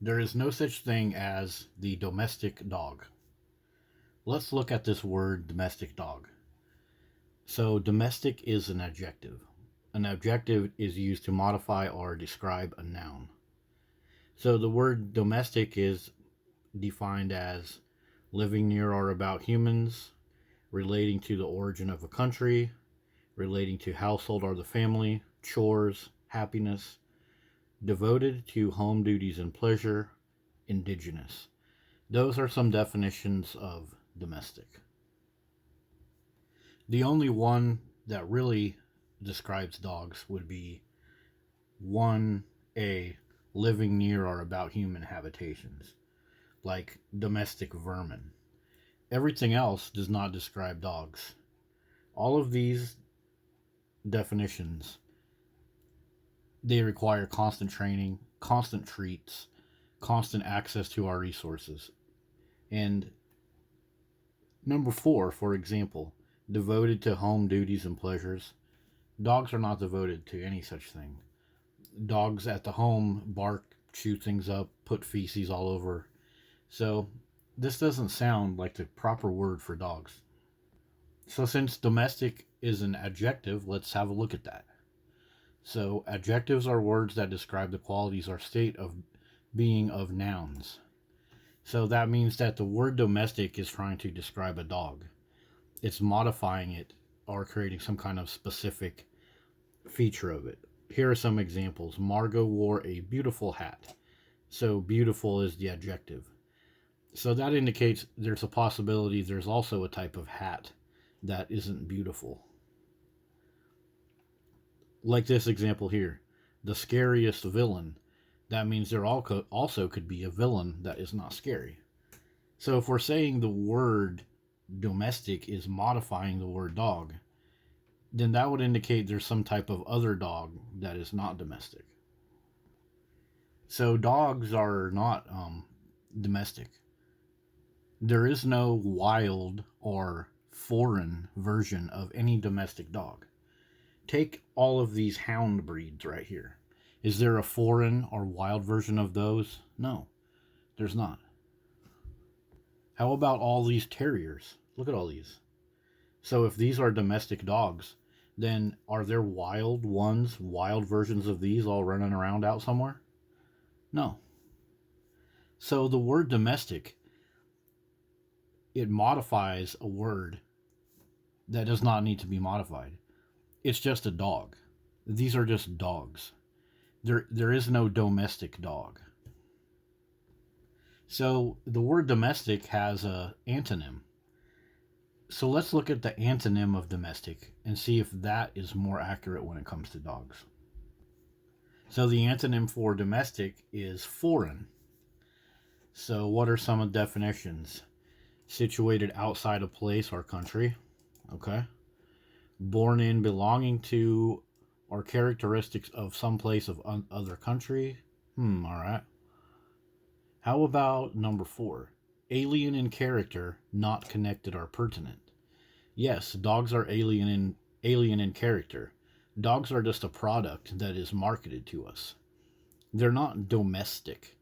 There is no such thing as the domestic dog. Let's look at this word domestic dog. So, domestic is an adjective. An adjective is used to modify or describe a noun. So, the word domestic is defined as living near or about humans, relating to the origin of a country, relating to household or the family, chores, happiness, devoted to home duties and pleasure, indigenous. Those are some definitions of domestic. The only one that really describes dogs would be 1A, living near or about human habitations, like domestic vermin. Everything else does not describe dogs. All of these definitions, they require constant training, constant treats, constant access to our resources. And number 4, for example, devoted to home duties and pleasures. Dogs are not devoted to any such thing. Dogs at the home bark, chew things up, put feces all over. So this doesn't sound like the proper word for dogs. So since domestic is an adjective, let's have a look at that. So adjectives are words that describe the qualities or state of being of nouns. So that means that the word domestic is trying to describe a dog. It's modifying it or creating some kind of specific feature of it. Here are some examples. Margot wore a beautiful hat. So beautiful is the adjective. So that indicates there's a possibility there's also a type of hat that isn't beautiful. Like this example here, the scariest villain. That means there also could be a villain that is not scary. So if we're saying the word domestic is modifying the word dog, then that would indicate there's some type of other dog that is not domestic. So dogs are not domestic. There is no wild or foreign version of any domestic dog. Take all of these hound breeds right here. Is there a foreign or wild version of those? No, there's not. How about all these terriers? Look at all these. So if these are domestic dogs, then are there wild ones, wild versions of these all running around out somewhere? No. So the word domestic, it modifies a word that does not need to be modified. It's just a dog. These are just dogs. There is no domestic dog. So the word domestic has a antonym. So let's look at the antonym of domestic and see if that is more accurate when it comes to dogs. So the antonym for domestic is foreign. So what are some of the definitions? Situated outside a place or country. Okay. Born in, belonging to, or characteristics of some place of other country. Alright. How about number 4? Alien in character, not connected or pertinent. Yes, dogs are alien in character. Dogs are just a product that is marketed to us. They're not domestic.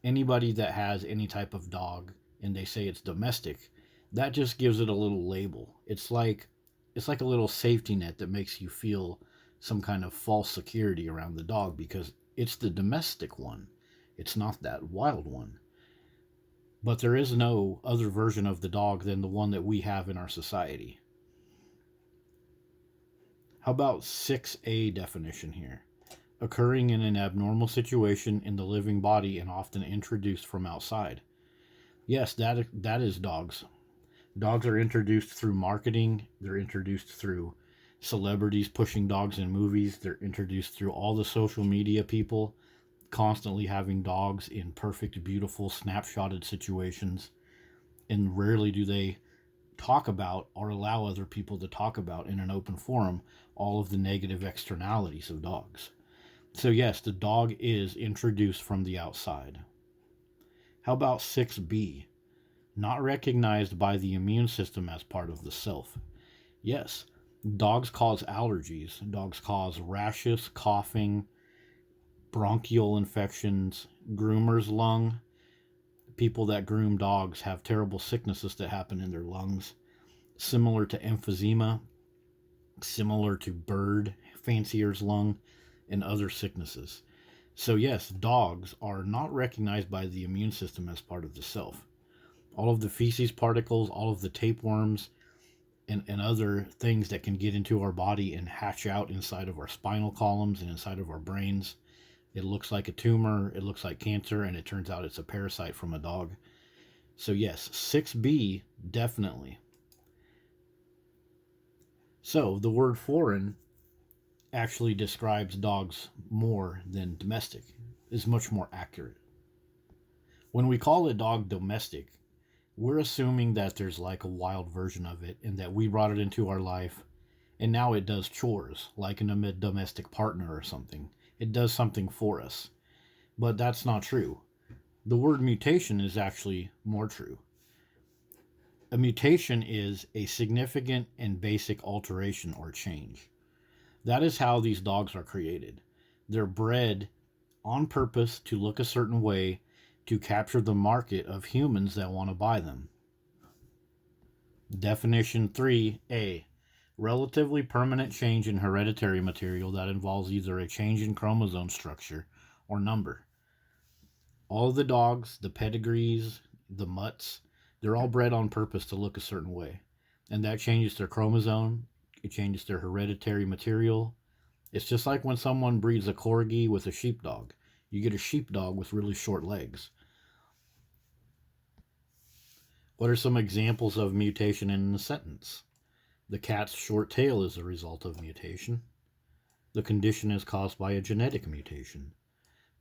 Anybody that has any type of dog and they say it's domestic, that just gives it a little label. It's like a little safety net that makes you feel some kind of false security around the dog because it's the domestic one. It's not that wild one. But there is no other version of the dog than the one that we have in our society. How about 6A definition here? Occurring in an abnormal situation in the living body and often introduced from outside. Yes, that is dogs. Dogs are introduced through marketing. They're introduced through celebrities pushing dogs in movies. They're introduced through all the social media people constantly having dogs in perfect, beautiful, snapshotted situations. And rarely do they talk about or allow other people to talk about in an open forum all of the negative externalities of dogs. So yes, the dog is introduced from the outside. How about 6B? Not recognized by the immune system as part of the self. Yes, dogs cause allergies. Dogs cause rashes, coughing, bronchial infections, groomer's lung. People that groom dogs have terrible sicknesses that happen in their lungs, similar to emphysema, similar to bird fancier's lung, and other sicknesses. So, yes, dogs are not recognized by the immune system as part of the self. All of the feces particles, all of the tapeworms, and other things that can get into our body and hatch out inside of our spinal columns and inside of our brains. It looks like a tumor, it looks like cancer, and it turns out it's a parasite from a dog. So, yes, 6B, definitely. So, the word foreign actually describes dogs more than domestic, is much more accurate. When we call a dog domestic, we're assuming that there's like a wild version of it and that we brought it into our life and now it does chores like a domestic partner or something. It does something for us. But that's not true. The word mutation is actually more true. A mutation is a significant and basic alteration or change. That is how these dogs are created. They're bred on purpose to look a certain way to capture the market of humans that want to buy them. Definition 3A. Relatively permanent change in hereditary material that involves either a change in chromosome structure or number. All of the dogs, the pedigrees, the mutts, they're all bred on purpose to look a certain way. And that changes their chromosome, it changes their hereditary material. It's just like when someone breeds a corgi with a sheepdog. You get a sheepdog with really short legs. What are some examples of mutation in a sentence? The cat's short tail is a result of mutation. The condition is caused by a genetic mutation.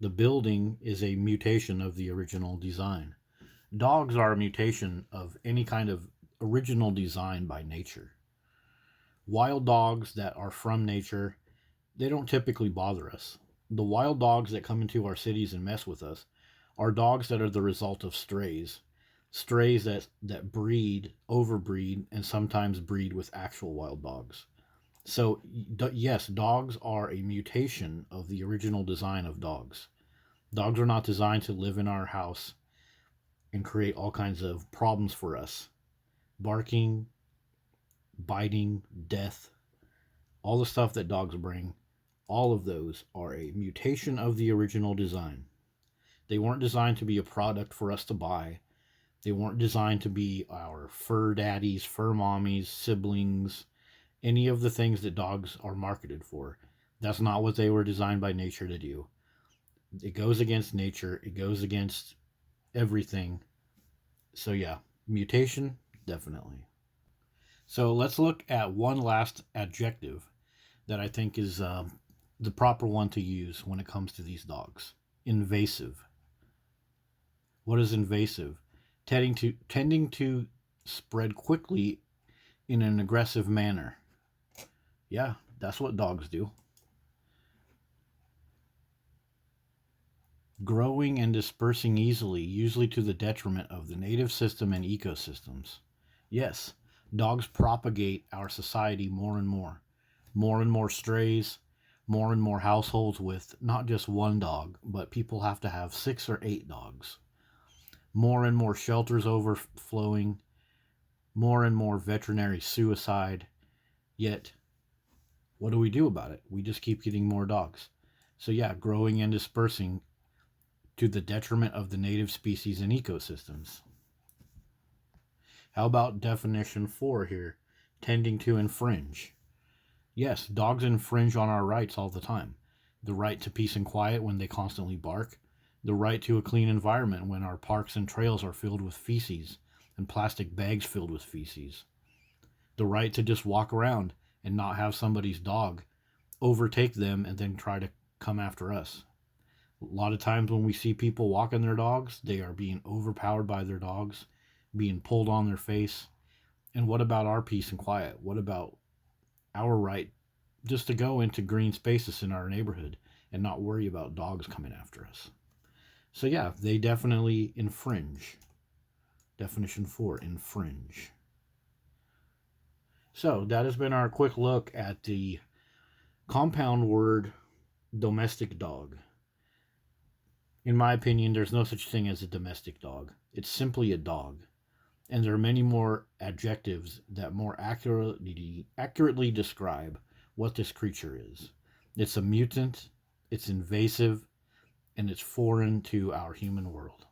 The building is a mutation of the original design. Dogs are a mutation of any kind of original design by nature. Wild dogs that are from nature, they don't typically bother us. The wild dogs that come into our cities and mess with us are dogs that are the result of strays. Strays that breed, overbreed, and sometimes breed with actual wild dogs. So, yes, dogs are a mutation of the original design of dogs. Dogs are not designed to live in our house and create all kinds of problems for us. Barking, biting, death, all the stuff that dogs bring, all of those are a mutation of the original design. They weren't designed to be a product for us to buy. They weren't designed to be our fur daddies, fur mommies, siblings, any of the things that dogs are marketed for. That's not what they were designed by nature to do. It goes against nature. It goes against everything. So yeah, mutation, definitely. So let's look at one last adjective that I think is the proper one to use when it comes to these dogs. Invasive. What is invasive? Tending to spread quickly in an aggressive manner. Yeah, that's what dogs do. Growing and dispersing easily, usually to the detriment of the native system and ecosystems. Yes, dogs propagate our society more and more. More and more strays, more and more households with not just one dog, but people have to have 6 or 8 dogs. More and more shelters overflowing, more and more veterinary suicide. Yet, what do we do about it? We just keep getting more dogs. So yeah, growing and dispersing to the detriment of the native species and ecosystems. How about definition 4 here? Tending to infringe. Yes, dogs infringe on our rights all the time. The right to peace and quiet when they constantly bark. The right to a clean environment when our parks and trails are filled with feces and plastic bags filled with feces. The right to just walk around and not have somebody's dog overtake them and then try to come after us. A lot of times when we see people walking their dogs, they are being overpowered by their dogs, being pulled on their face. And what about our peace and quiet? What about our right just to go into green spaces in our neighborhood and not worry about dogs coming after us? So yeah, they definitely infringe. Definition 4, infringe. So that has been our quick look at the compound word domestic dog. In my opinion, there's no such thing as a domestic dog. It's simply a dog. And there are many more adjectives that more accurately describe what this creature is. It's a mutant, it's invasive, and it's foreign to our human world.